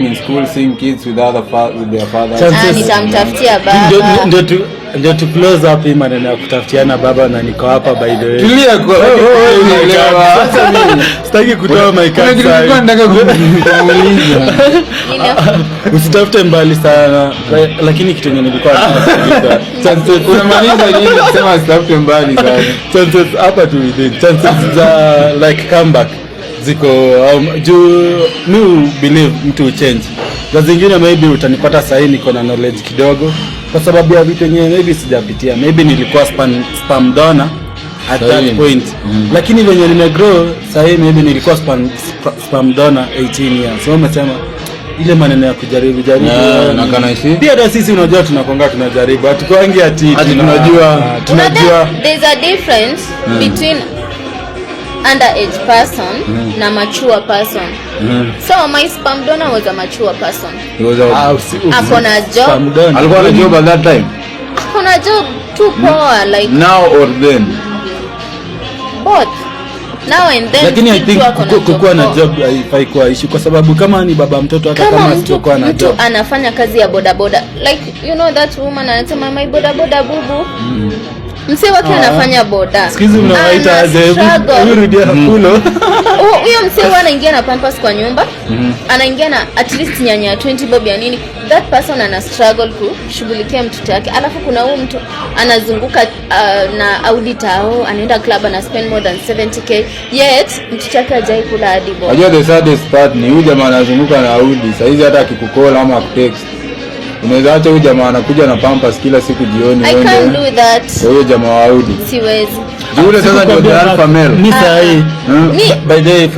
in school seeing kids with their fathers. Nitamtafutia baba. Ndio to close up hii maneno ya kutafutiana baba na niko hapa by the way. Tulia kwa sasa mimi sitaki kutoa my card. Nataka kumuuliza. Usitafute mbali sana lakini kitu yenye nilikuwa nafikiria. Chances unamaliza nini kusema usitafute mbali sana. Chances hapa tu within. Chances za like comeback ziko juu no believe mtu change. Za zingine maybe utanipata sahi niko na knowledge kidogo kwa sababu ya vitu yenyewe maybe sijapitia, maybe nilikuwa spam donor at that point. Lakini venye nimegrow sahi maybe nilikuwa spam donor 18 years. So umesema ile maneno ya kujaribu na kana ishi pia hata sisi unajua tunakonga tunajaribu hatukoangi ati tunajua there's a difference between underage person na mature person. So my spam donor was a mature person. He was akona job. Alikuwa na job at that time. Akona job too poor like now or then. Both. Now and then. Lakini I think kukuwa na job haifai kuwa issue kwa sababu kama ni baba mtoto hata kama sitokuwa na job. Mtu anafanya kazi ya boda boda. Like you know that woman anasema my boda boda bubu. Msee wake anafanya boda. Excuse me, unawaita aje? Urudia hakulo. Huyo msee anaingia na pampers kwa nyumba. Anaingia na at least nyanya 20 bob ya nini. That person ana struggle kushughulikia mtoto wake. Alafu kuna huyo mtu anazunguka na Audi Tao, anaenda club na spend more than 70k. Yet mtoto wake hajai kula hadi bob. Unajua the saddest part ni huyu jamaa anazunguka na Audi. Sasa hizi hata akikukola ama akutext unaweza acha huyu jamaa anakuja na pampers kila siku jioni. I can't do that. Huyo jamaa wa Audi. Siwezi. Yule sasa ndio alpha male. Ni sahi. By the way